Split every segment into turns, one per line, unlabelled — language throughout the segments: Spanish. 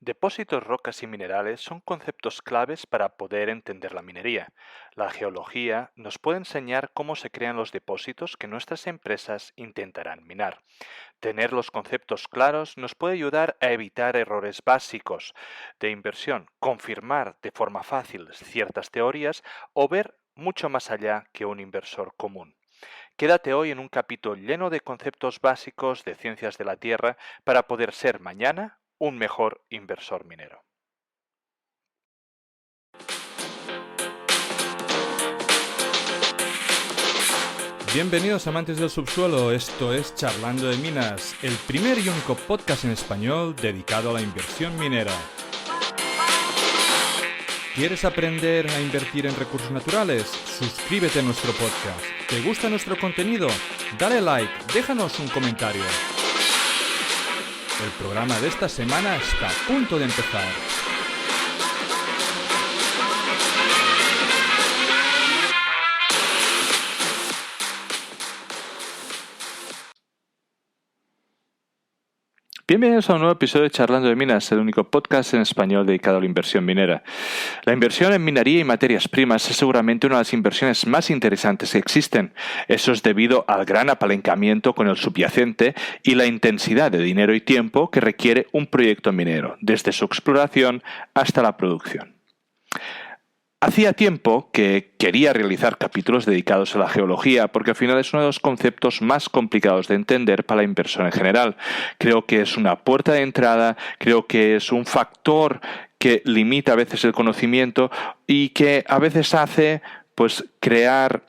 Depósitos, rocas y minerales son conceptos claves para poder entender la minería. La geología nos puede enseñar cómo se crean los depósitos que nuestras empresas intentarán minar. Tener los conceptos claros nos puede ayudar a evitar errores básicos de inversión, confirmar de forma fácil ciertas teorías o ver mucho más allá que un inversor común. Quédate hoy en un capítulo lleno de conceptos básicos de ciencias de la Tierra para poder ser mañana un mejor inversor minero.
Bienvenidos amantes del subsuelo, esto es Charlando de Minas, el primer y único podcast en español dedicado a la inversión minera. ¿Quieres aprender a invertir en recursos naturales? Suscríbete a nuestro podcast. ¿Te gusta nuestro contenido? Dale like, déjanos un comentario. El programa de esta semana está a punto de empezar.
Bienvenidos a un nuevo episodio de Charlando de Minas, el único podcast en español dedicado a la inversión minera. La inversión en minería y materias primas es seguramente una de las inversiones más interesantes que existen. Eso es debido al gran apalancamiento con el subyacente y la intensidad de dinero y tiempo que requiere un proyecto minero, desde su exploración hasta la producción. Hacía tiempo que quería realizar capítulos dedicados a la geología porque al final es uno de los conceptos más complicados de entender para la inversión en general. Creo que es una puerta de entrada, creo que es un factor que limita a veces el conocimiento y que a veces hace crear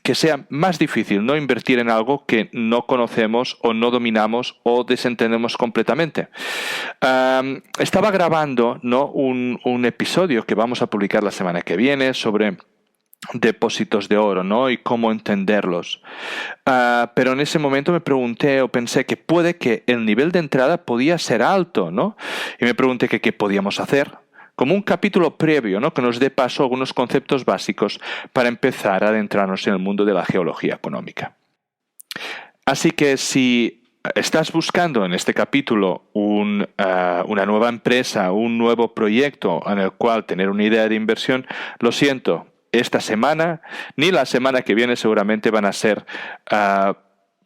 que sea más difícil no invertir en algo que no conocemos o no dominamos o desentendemos completamente. Estaba grabando un episodio que vamos a publicar la semana que viene sobre depósitos de oro, y cómo entenderlos. Pero en ese momento me pregunté o pensé que puede que el nivel de entrada podía ser alto, y me pregunté que qué podíamos hacer. Como un capítulo previo, que nos dé paso a algunos conceptos básicos para empezar a adentrarnos en el mundo de la geología económica. Así que si estás buscando en este capítulo una nueva empresa, un nuevo proyecto en el cual tener una idea de inversión, lo siento, esta semana ni la semana que viene seguramente van a ser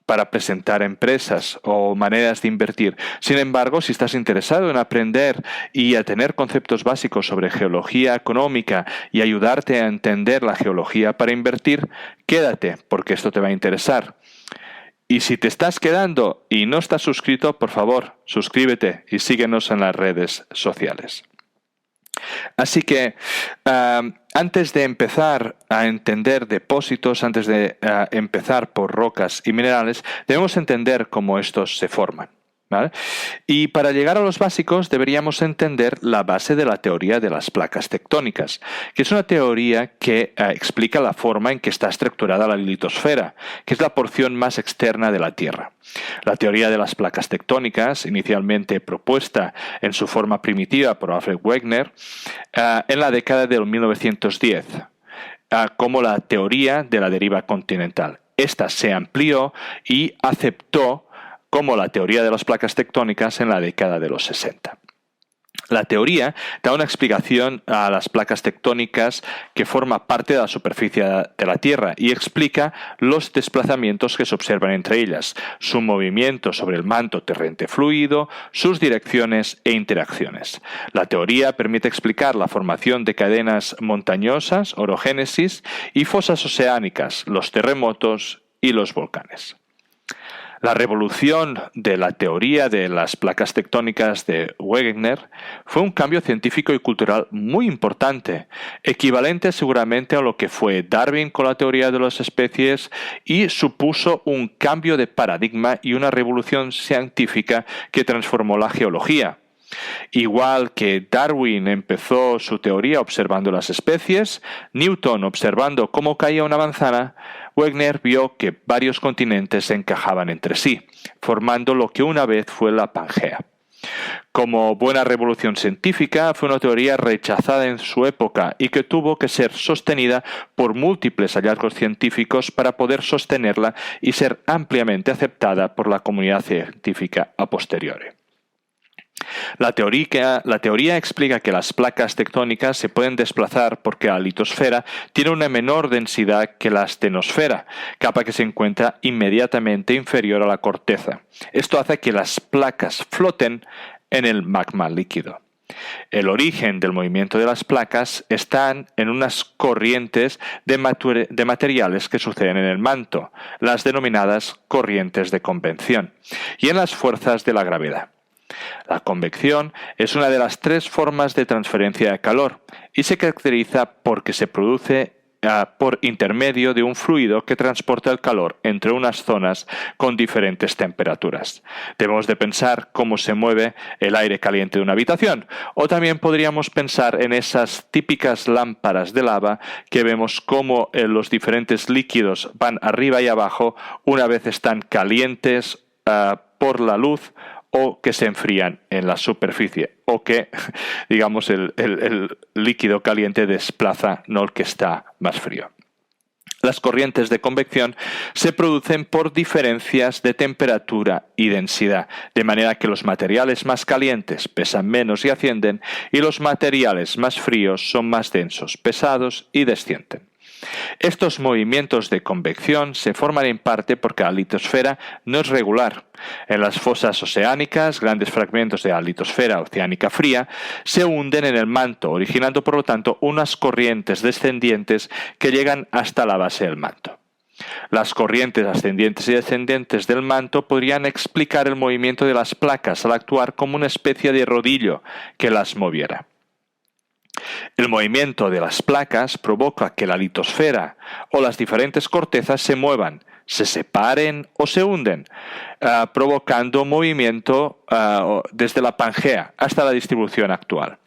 para presentar empresas o maneras de invertir. Sin embargo, si estás interesado en aprender y a tener conceptos básicos sobre geología económica y ayudarte a entender la geología para invertir, quédate, porque esto te va a interesar. Y si te estás quedando y no estás suscrito, por favor, suscríbete y síguenos en las redes sociales. Así que antes de empezar a entender depósitos, antes de empezar por rocas y minerales, debemos entender cómo estos se forman, ¿vale? Y para llegar a los básicos deberíamos entender la base de la teoría de las placas tectónicas, que es una teoría que explica la forma en que está estructurada la litosfera, que es la porción más externa de la Tierra. La teoría de las placas tectónicas, inicialmente propuesta en su forma primitiva por Alfred Wegener, en la década de 1910, como la teoría de la deriva continental. Esta se amplió y aceptó como la teoría de las placas tectónicas en la década de los 60. La teoría da una explicación a las placas tectónicas que forma parte de la superficie de la Tierra y explica los desplazamientos que se observan entre ellas, su movimiento sobre el manto terrente fluido, sus direcciones e interacciones. La teoría permite explicar la formación de cadenas montañosas, orogénesis, y fosas oceánicas, los terremotos y los volcanes. La revolución de la teoría de las placas tectónicas de Wegener fue un cambio científico y cultural muy importante, equivalente seguramente a lo que fue Darwin con la teoría de las especies, y supuso un cambio de paradigma y una revolución científica que transformó la geología. Igual que Darwin empezó su teoría observando las especies, Newton observando cómo caía una manzana, Wegener vio que varios continentes se encajaban entre sí, formando lo que una vez fue la Pangea. Como buena revolución científica, fue una teoría rechazada en su época y que tuvo que ser sostenida por múltiples hallazgos científicos para poder sostenerla y ser ampliamente aceptada por la comunidad científica a posteriori. La teoría explica que las placas tectónicas se pueden desplazar porque la litosfera tiene una menor densidad que la astenosfera, capa que se encuentra inmediatamente inferior a la corteza. Esto hace que las placas floten en el magma líquido. El origen del movimiento de las placas están en unas corrientes de materiales que suceden en el manto, las denominadas corrientes de convección, y en las fuerzas de la gravedad. La convección es una de las 3 formas de transferencia de calor y se caracteriza porque se produce por intermedio de un fluido que transporta el calor entre unas zonas con diferentes temperaturas. Debemos de pensar cómo se mueve el aire caliente de una habitación, o también podríamos pensar en esas típicas lámparas de lava que vemos cómo los diferentes líquidos van arriba y abajo una vez están calientes por la luz, o que se enfrían en la superficie, o que, digamos, el líquido caliente desplaza, no el que está más frío. Las corrientes de convección se producen por diferencias de temperatura y densidad, de manera que los materiales más calientes pesan menos y ascienden, y los materiales más fríos son más densos, pesados y descienden. Estos movimientos de convección se forman en parte porque la litosfera no es regular. En las fosas oceánicas, grandes fragmentos de la litosfera oceánica fría se hunden en el manto, originando por lo tanto unas corrientes descendientes que llegan hasta la base del manto. Las corrientes ascendientes y descendientes del manto podrían explicar el movimiento de las placas al actuar como una especie de rodillo que las moviera. El movimiento de las placas provoca que la litosfera o las diferentes cortezas se muevan, se separen o se hunden, provocando movimiento desde la Pangea hasta la distribución actual.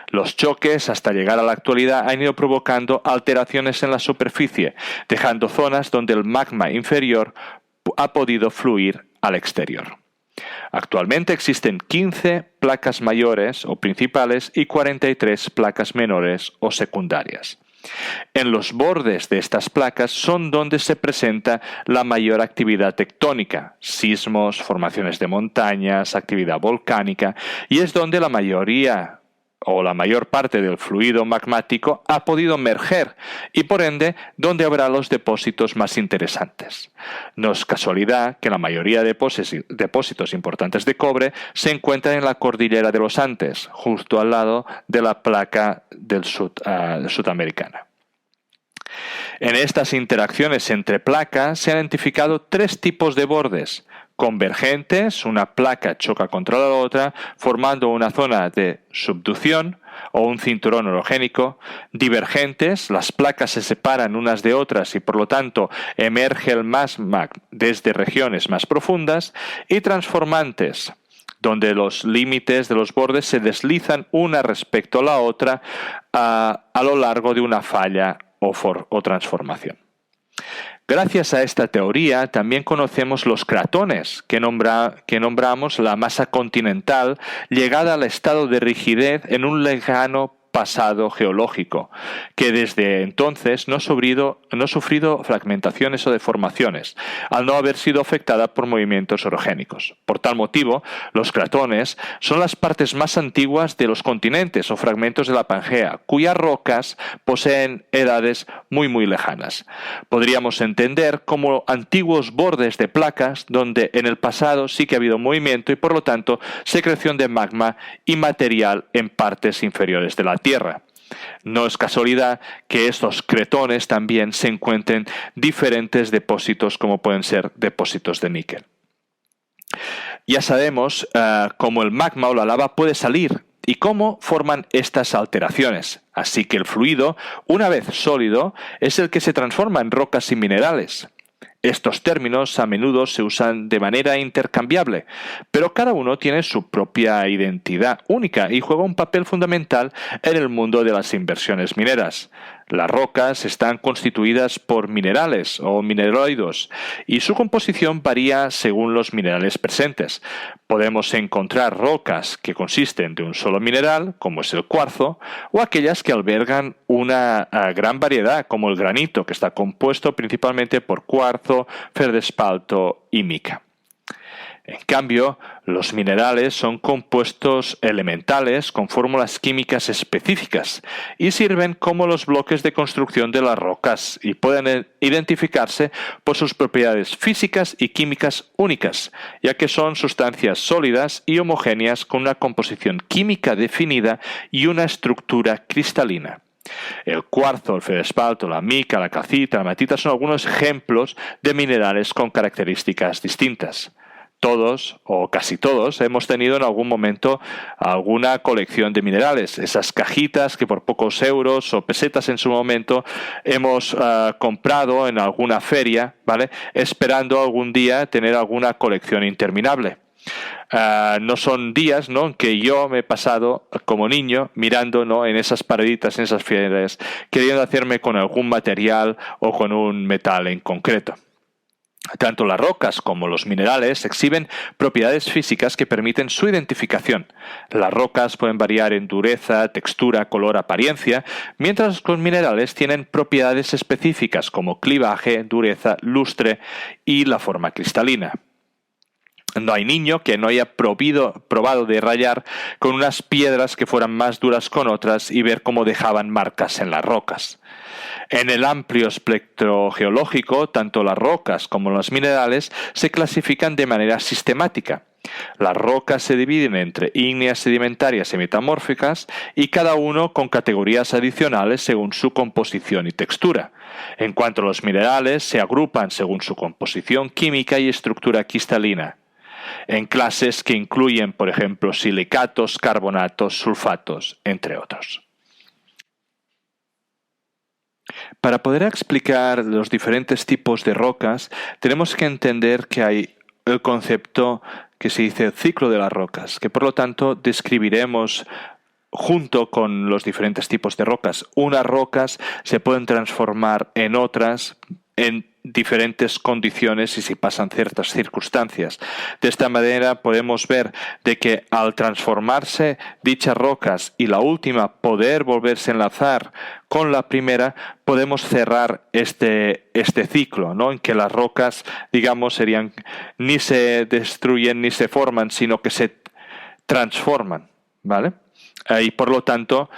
Los choques hasta llegar a la actualidad han ido provocando alteraciones en la superficie, dejando zonas donde el magma inferior ha podido fluir al exterior. Actualmente existen 15 placas mayores o principales y 43 placas menores o secundarias. En los bordes de estas placas son donde se presenta la mayor actividad tectónica, sismos, formaciones de montañas, actividad volcánica, y es donde la mayor parte del fluido magmático ha podido emerger y por ende donde habrá los depósitos más interesantes. No es casualidad que la mayoría de depósitos importantes de cobre se encuentran en la cordillera de los Andes, justo al lado de la placa del sudamericana. En estas interacciones entre placas se han identificado 3 tipos de bordes. Convergentes, una placa choca contra la otra, formando una zona de subducción o un cinturón orogénico. Divergentes, las placas se separan unas de otras y por lo tanto emerge el magma desde regiones más profundas. Y transformantes, donde los límites de los bordes se deslizan una respecto a la otra a lo largo de una falla o transformación. Gracias a esta teoría también conocemos los cratones, que nombramos la masa continental llegada al estado de rigidez en un lejano pasado geológico, que desde entonces no ha sufrido fragmentaciones o deformaciones, al no haber sido afectada por movimientos orogénicos. Por tal motivo, los cratones son las partes más antiguas de los continentes o fragmentos de la Pangea, cuyas rocas poseen edades muy lejanas. Podríamos entender como antiguos bordes de placas donde en el pasado sí que ha habido movimiento y por lo tanto secreción de magma y material en partes inferiores de la Tierra. No es casualidad que estos cretones también se encuentren diferentes depósitos como pueden ser depósitos de níquel. Ya sabemos cómo el magma o la lava puede salir y cómo forman estas alteraciones. Así que el fluido, una vez sólido, es el que se transforma en rocas y minerales. Estos términos a menudo se usan de manera intercambiable, pero cada uno tiene su propia identidad única y juega un papel fundamental en el mundo de las inversiones mineras. Las rocas están constituidas por minerales o mineroides y su composición varía según los minerales presentes. Podemos encontrar rocas que consisten de un solo mineral, como es el cuarzo, o aquellas que albergan una gran variedad, como el granito, que está compuesto principalmente por cuarzo, feldespato y mica. En cambio, los minerales son compuestos elementales con fórmulas químicas específicas y sirven como los bloques de construcción de las rocas y pueden identificarse por sus propiedades físicas y químicas únicas, ya que son sustancias sólidas y homogéneas con una composición química definida y una estructura cristalina. El cuarzo, el feldespato, la mica, la calcita, la hematita son algunos ejemplos de minerales con características distintas. Todos, o casi todos, hemos tenido en algún momento alguna colección de minerales. Esas cajitas que por pocos euros o pesetas en su momento hemos comprado en alguna feria, ¿vale? Esperando algún día tener alguna colección interminable. No son días, ¿no?, en que yo me he pasado como niño mirando, ¿no?, en esas pareditas, en esas ferias, queriendo hacerme con algún material o con un metal en concreto. Tanto las rocas como los minerales exhiben propiedades físicas que permiten su identificación. Las rocas pueden variar en dureza, textura, color, apariencia, mientras los minerales tienen propiedades específicas como clivaje, dureza, lustre y la forma cristalina. No hay niño que no haya probado de rayar con unas piedras que fueran más duras con otras y ver cómo dejaban marcas en las rocas. En el amplio espectro geológico, tanto las rocas como los minerales se clasifican de manera sistemática. Las rocas se dividen entre ígneas, sedimentarias y metamórficas, y cada uno con categorías adicionales según su composición y textura. En cuanto a los minerales, se agrupan según su composición química y estructura cristalina, en clases que incluyen, por ejemplo, silicatos, carbonatos, sulfatos, entre otros. Para poder explicar los diferentes tipos de rocas, tenemos que entender que hay el concepto que se dice ciclo de las rocas, que por lo tanto describiremos junto con los diferentes tipos de rocas. Unas rocas se pueden transformar en otras en diferentes condiciones y si pasan ciertas circunstancias. De esta manera podemos ver de que al transformarse dichas rocas y la última poder volverse a enlazar con la primera, podemos cerrar este ciclo, ¿no?, en que las rocas, digamos, ni se destruyen ni se forman, sino que se transforman, ¿vale? Y por lo tanto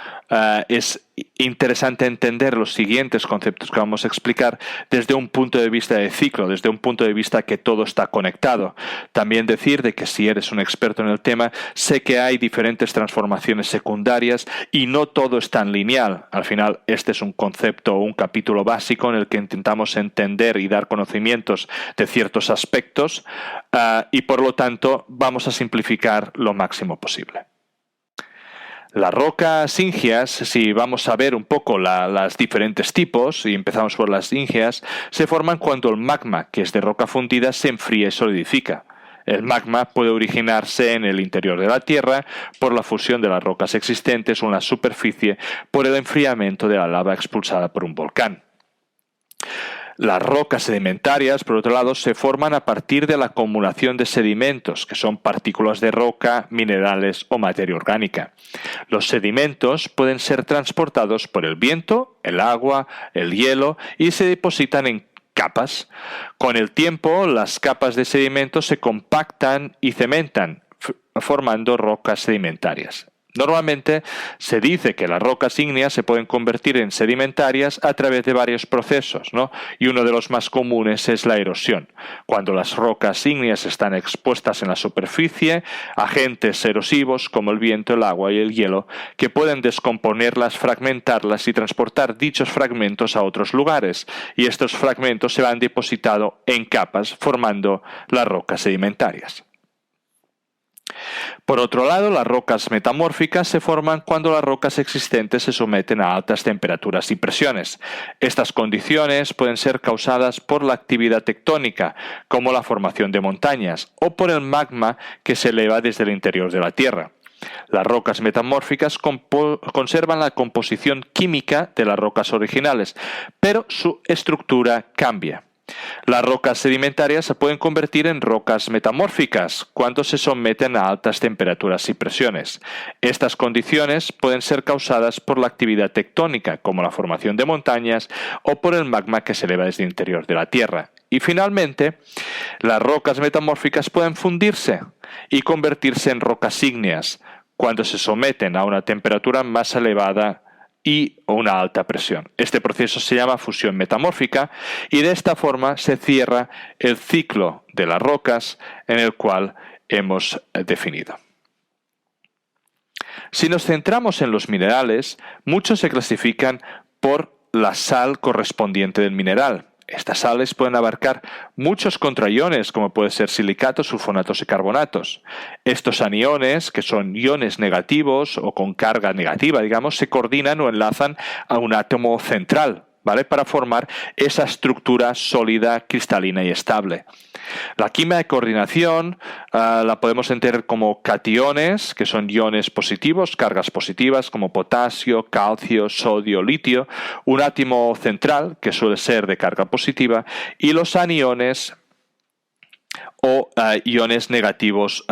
es interesante entender los siguientes conceptos que vamos a explicar desde un punto de vista de ciclo, desde un punto de vista que todo está conectado. También decir de que si eres un experto en el tema, sé que hay diferentes transformaciones secundarias y no todo es tan lineal. Al final este es un concepto o un capítulo básico en el que intentamos entender y dar conocimientos de ciertos aspectos y por lo tanto vamos a simplificar lo máximo posible. Las rocas ígneas, si vamos a ver un poco los diferentes tipos, y empezamos por las ígneas, se forman cuando el magma, que es de roca fundida, se enfría y solidifica. El magma puede originarse en el interior de la Tierra por la fusión de las rocas existentes o en la superficie por el enfriamiento de la lava expulsada por un volcán. Las rocas sedimentarias, por otro lado, se forman a partir de la acumulación de sedimentos, que son partículas de roca, minerales o materia orgánica. Los sedimentos pueden ser transportados por el viento, el agua, el hielo y se depositan en capas. Con el tiempo, las capas de sedimentos se compactan y cementan, formando rocas sedimentarias. Normalmente se dice que las rocas ígneas se pueden convertir en sedimentarias a través de varios procesos, ¿no? Y uno de los más comunes es la erosión. Cuando las rocas ígneas están expuestas en la superficie, agentes erosivos como el viento, el agua y el hielo, que pueden descomponerlas, fragmentarlas y transportar dichos fragmentos a otros lugares, y estos fragmentos se van depositando en capas formando las rocas sedimentarias. Por otro lado, las rocas metamórficas se forman cuando las rocas existentes se someten a altas temperaturas y presiones. Estas condiciones pueden ser causadas por la actividad tectónica, como la formación de montañas, o por el magma que se eleva desde el interior de la Tierra. Las rocas metamórficas conservan la composición química de las rocas originales, pero su estructura cambia. Las rocas sedimentarias se pueden convertir en rocas metamórficas cuando se someten a altas temperaturas y presiones. Estas condiciones pueden ser causadas por la actividad tectónica, como la formación de montañas, o por el magma que se eleva desde el interior de la Tierra. Y finalmente, las rocas metamórficas pueden fundirse y convertirse en rocas ígneas cuando se someten a una temperatura más elevada y una alta presión. Este proceso se llama fusión metamórfica y de esta forma se cierra el ciclo de las rocas en el cual hemos definido. Si nos centramos en los minerales, muchos se clasifican por la sal correspondiente del mineral. Estas sales pueden abarcar muchos contraiones, como pueden ser silicatos, sulfonatos y carbonatos. Estos aniones, que son iones negativos o con carga negativa, digamos, se coordinan o enlazan a un átomo central, ¿vale?, para formar esa estructura sólida, cristalina y estable. La química de coordinación la podemos entender como cationes, que son iones positivos, cargas positivas como potasio, calcio, sodio, litio, un átomo central, que suele ser de carga positiva, y los aniones o iones negativos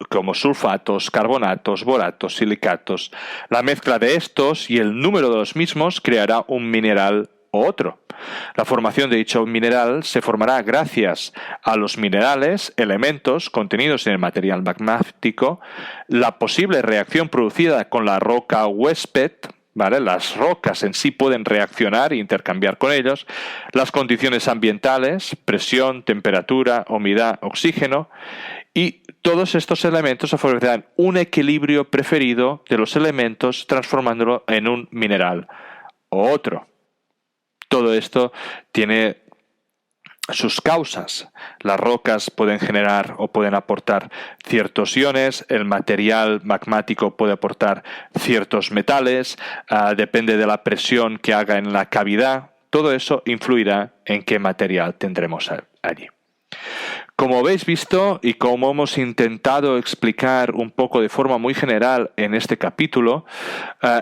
como sulfatos, carbonatos, boratos, silicatos. La mezcla de estos y el número de los mismos creará un mineral o otro. La formación de dicho mineral se formará gracias a los minerales, elementos contenidos en el material magmático, la posible reacción producida con la roca huésped, ¿vale? Las rocas en sí pueden reaccionar e intercambiar con ellos, las condiciones ambientales, presión, temperatura, humedad, oxígeno, y todos estos elementos favorecerán un equilibrio preferido de los elementos transformándolo en un mineral o otro. Todo esto tiene sus causas. Las rocas pueden generar o pueden aportar ciertos iones, el material magmático puede aportar ciertos metales, depende de la presión que haga en la cavidad. Todo eso influirá en qué material tendremos allí. Como habéis visto y como hemos intentado explicar un poco de forma muy general en este capítulo,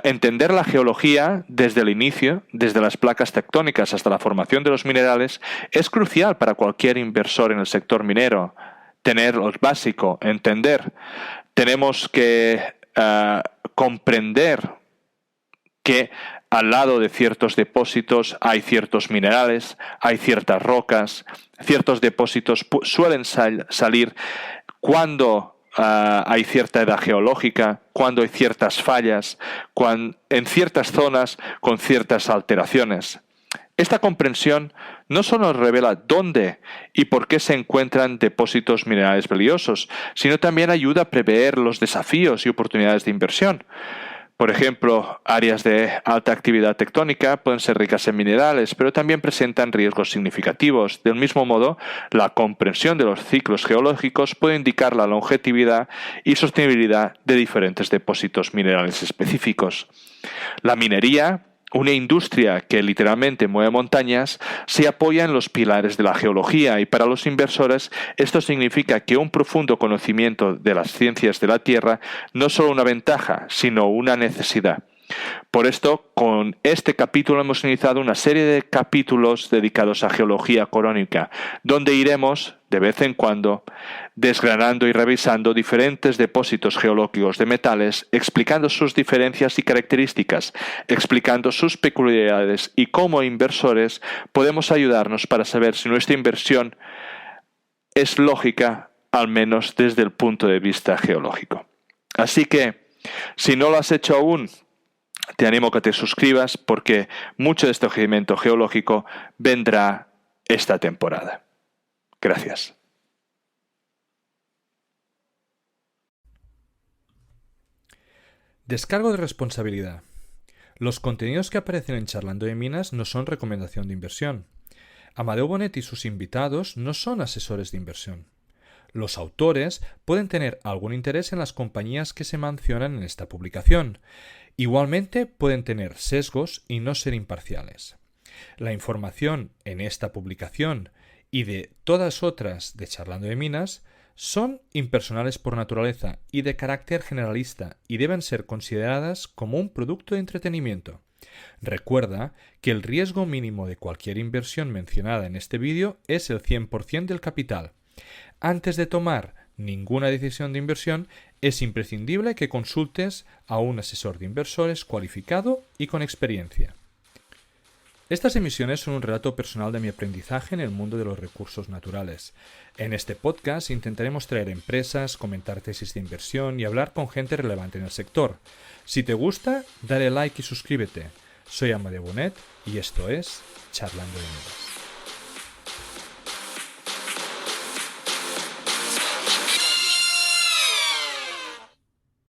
entender la geología desde el inicio, desde las placas tectónicas hasta la formación de los minerales, es crucial para cualquier inversor en el sector minero. Tener lo básico, entender. Tenemos que comprender que al lado de ciertos depósitos hay ciertos minerales, hay ciertas rocas, ciertos depósitos suelen salir cuando hay cierta edad geológica, cuando hay ciertas fallas, en ciertas zonas con ciertas alteraciones. Esta comprensión no solo nos revela dónde y por qué se encuentran depósitos minerales valiosos, sino también ayuda a prever los desafíos y oportunidades de inversión. Por ejemplo, áreas de alta actividad tectónica pueden ser ricas en minerales, pero también presentan riesgos significativos. Del mismo modo, la comprensión de los ciclos geológicos puede indicar la longevidad y sostenibilidad de diferentes depósitos minerales específicos. La minería, una industria que literalmente mueve montañas, se apoya en los pilares de la geología y para los inversores esto significa que un profundo conocimiento de las ciencias de la Tierra no es solo una ventaja, sino una necesidad. Por esto, con este capítulo hemos iniciado una serie de capítulos dedicados a geología corónica, donde iremos, de vez en cuando, desgranando y revisando diferentes depósitos geológicos de metales, explicando sus diferencias y características, explicando sus peculiaridades y cómo inversores podemos ayudarnos para saber si nuestra inversión es lógica, al menos desde el punto de vista geológico. Así que, si no lo has hecho aún, te animo a que te suscribas porque mucho de este seguimiento geológico vendrá esta temporada. Gracias.
Descargo de responsabilidad. Los contenidos que aparecen en Charlando de Minas no son recomendación de inversión. Amadeu Bonet y sus invitados no son asesores de inversión. Los autores pueden tener algún interés en las compañías que se mencionan en esta publicación. Igualmente pueden tener sesgos y no ser imparciales. La información en esta publicación y de todas otras de Charlando de Minas son impersonales por naturaleza y de carácter generalista y deben ser consideradas como un producto de entretenimiento. Recuerda que el riesgo mínimo de cualquier inversión mencionada en este vídeo es el 100% del capital. Antes de tomar ninguna decisión de inversión, es imprescindible que consultes a un asesor de inversores cualificado y con experiencia. Estas emisiones son un relato personal de mi aprendizaje en el mundo de los recursos naturales. En este podcast intentaremos traer empresas, comentar tesis de inversión y hablar con gente relevante en el sector. Si te gusta, dale like y suscríbete. Soy Amadeo Bonet y esto es Charlando de Minas.